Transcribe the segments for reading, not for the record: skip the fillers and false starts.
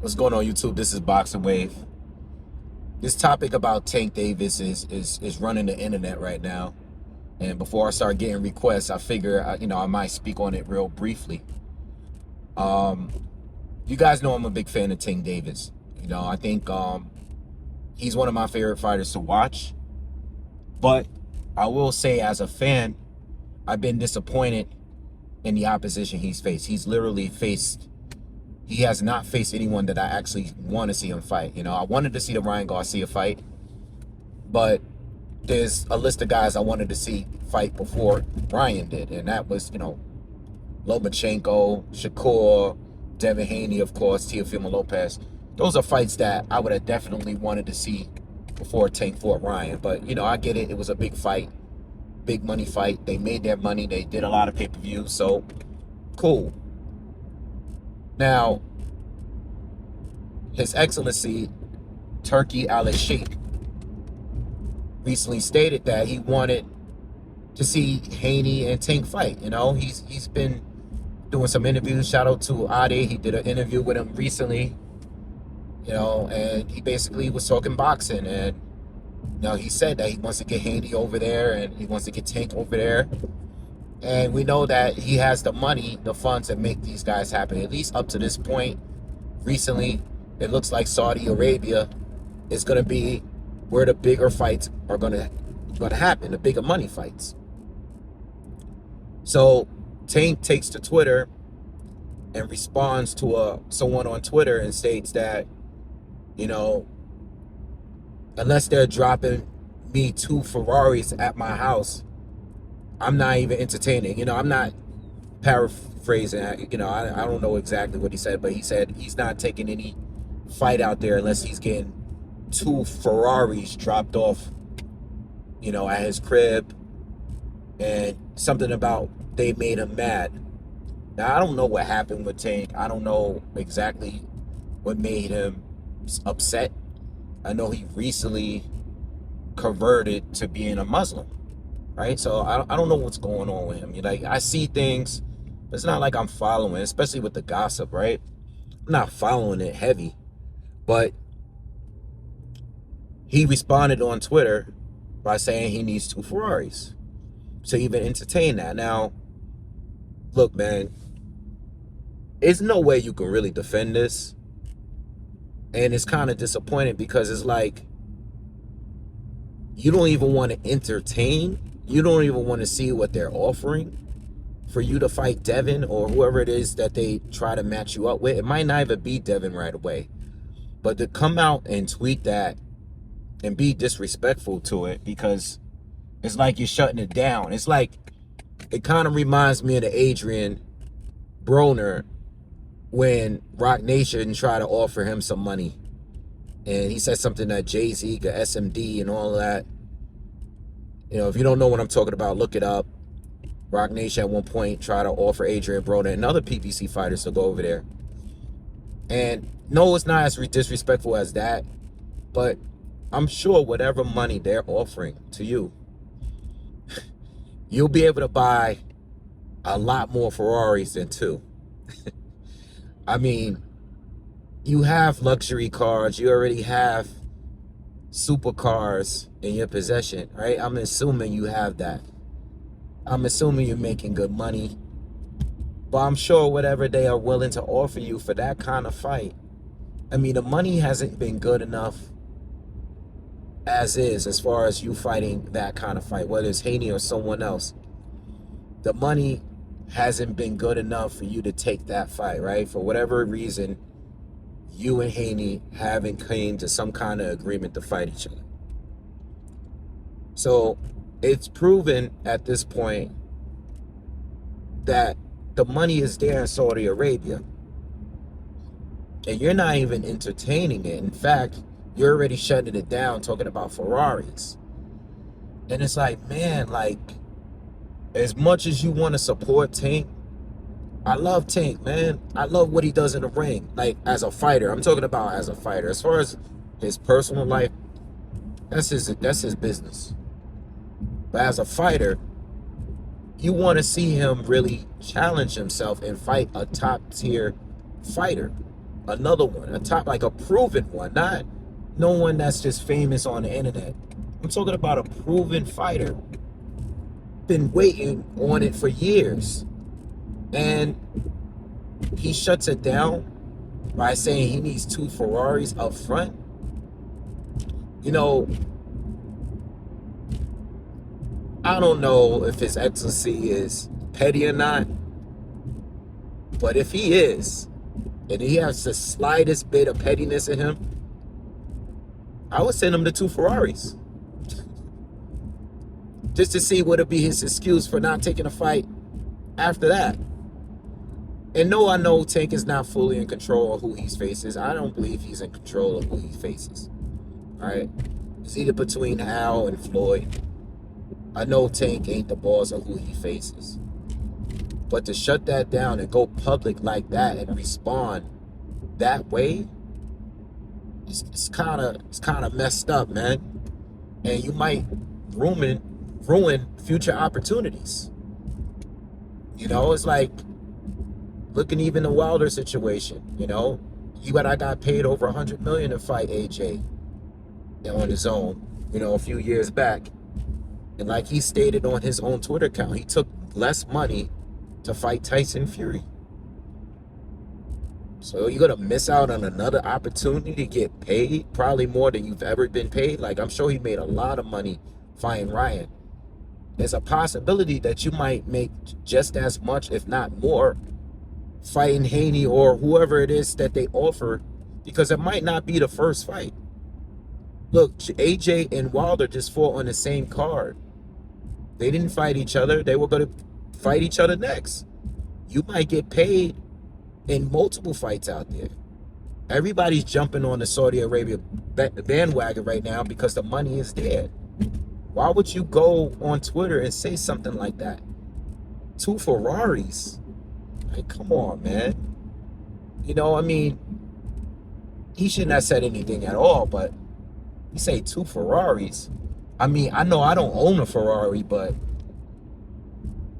What's going on, YouTube? This is Boxingwave. This topic about Tank Davis is running the internet right now. And before I start getting requests, I figure I might speak on it real briefly. Um, you guys know I'm a big fan of Tank Davis. I think he's one of my favorite fighters to watch. But I will say, as a fan, I've been disappointed in the opposition he's faced. He has not faced anyone that I actually want to see him fight. I wanted to see the Ryan Garcia fight, but there's a list of guys I wanted to see fight before Ryan did, and that was, Lomachenko, Shakur, Devin Haney, of course, Teofimo Lopez. Those are fights that I would have definitely wanted to see before Tank fought Ryan. But, I get it. It was a big fight, big money fight. They made their money. They did a lot of pay-per-views, so cool. Now, His Excellency Turki Al-Sheikh recently stated that he wanted to see Haney and Tank fight. He's been doing some interviews. Shout out to Ade. He did an interview with him recently. And he basically was talking boxing, and he said that he wants to get Haney over there and he wants to get Tank over there. And we know that he has the money, the funds to make these guys happen. At least up to this point, recently, it looks like Saudi Arabia is going to be where the bigger fights are going to happen, the bigger money fights. So Tank takes to Twitter and responds to someone on Twitter and states that, unless they're dropping me 2 Ferraris at my house, I'm not even entertaining. I'm not paraphrasing. I don't know exactly what he said, but he said he's not taking any fight out there unless he's getting 2 Ferraris dropped off, at his crib, and something about they made him mad. Now, I don't know what happened with Tank. I don't know exactly what made him upset. I know he recently converted to being a Muslim. Right? So I don't know what's going on with him. I see things, but it's not like I'm following, especially with the gossip, right? I'm not following it heavy. But he responded on Twitter by saying he needs 2 Ferraris to even entertain that. Now, look, man, there's no way you can really defend this. And it's kind of disappointing because it's like you don't even want to entertain. You don't even want to see what they're offering for you to fight Devin or whoever it is that they try to match you up with. It might not even be Devin right away. But to come out and tweet that and be disrespectful to it, because it's like you're shutting it down. It's like, it kind of reminds me of the Adrian Broner when Rock Nation tried to offer him some money. And he said something that Jay-Z got SMD and all that. If you don't know what I'm talking about, look it up. Rock Nation at one point tried to offer Adrian Broner and other PBC fighters to go over there. And no, it's not as disrespectful as that, but I'm sure whatever money they're offering to you, you'll be able to buy a lot more Ferraris than 2. I mean, you have luxury cars. You already have supercars in your possession, right? I'm assuming you have that. I'm assuming you're making good money. But I'm sure whatever they are willing to offer you for that kind of fight, I mean, the money hasn't been good enough as far as you fighting that kind of fight, whether it's Haney or someone else. The money hasn't been good enough for you to take that fight, right? For whatever reason, you and Haney haven't came to some kind of agreement to fight each other. So it's proven at this point that the money is there in Saudi Arabia. And you're not even entertaining it. In fact, you're already shutting it down talking about Ferraris. And it's like, man, as much as you want to support Tank, I love Tank, man. I love what he does in the ring. As a fighter. I'm talking about as a fighter. As far as his personal life, that's his business. But as a fighter, you want to see him really challenge himself and fight a top tier fighter. another one, a top, like a proven one, not no one that's just famous on the internet. I'm talking about a proven fighter. Been waiting on it for years. And he shuts it down by saying he needs 2 Ferraris up front. You know, I don't know if His Excellency is petty or not, but if he is, and he has the slightest bit of pettiness in him, I would send him the 2 Ferraris. Just to see what would be his excuse for not taking a fight after that. And no, I know Tank is not fully in control of who he faces. I don't believe he's in control of who he faces. All right? It's either between Al and Floyd. I know Tank ain't the boss of who he faces. But to shut that down and go public like that and respond that way, it's kind of messed up, man. And you might ruin future opportunities. You know, it's like, looking even the Wilder situation, you know, I got paid over $100 million to fight AJ on his own, you know, a few years back. And like he stated on his own Twitter account, he took less money to fight Tyson Fury. So you're going to miss out on another opportunity to get paid, probably more than you've ever been paid. Like, I'm sure he made a lot of money fighting Ryan. There's a possibility that you might make just as much, if not more, fighting Haney or whoever it is that they offer, because it might not be the first fight. Look, AJ and Wilder just fought on the same card. They didn't fight each other. They were going to fight each other next. You might get paid in multiple fights out there. Everybody's jumping on the Saudi Arabia bandwagon right now because the money is there. Why would you go on Twitter and say something like that? 2 Ferraris. Like, come on, man. You know, I mean, he shouldn't have said anything at all, but you say 2 Ferraris. I mean, I know I don't own a Ferrari, but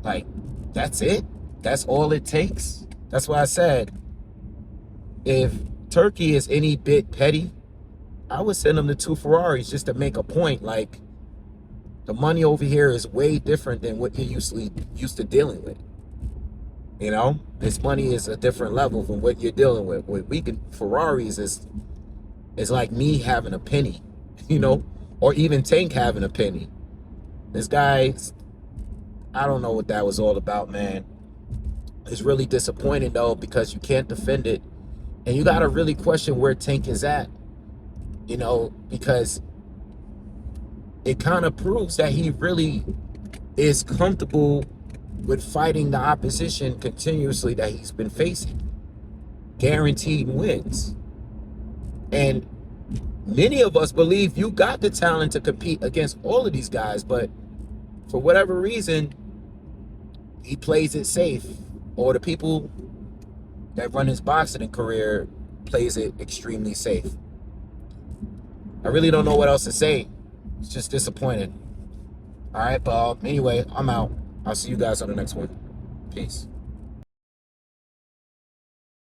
like, that's it? That's all it takes? That's why I said, if Turkey is any bit petty, I would send them the 2 Ferraris just to make a point. Like, the money over here is way different than what you're used to dealing with. You know, this money is a different level from what you're dealing with. Ferraris is like me having a penny, you know, or even Tank having a penny. This guy, I don't know what that was all about, man. It's really disappointing, though, because you can't defend it. And you got to really question where Tank is at, you know, because it kind of proves that he really is comfortable with fighting the opposition continuously that he's been facing. Guaranteed wins. And many of us believe you got the talent to compete against all of these guys, but for whatever reason, he plays it safe. Or the people that run his boxing career plays it extremely safe. I really don't know what else to say. It's just disappointing. All right, but anyway, I'm out. I'll see you guys on the next one. Peace.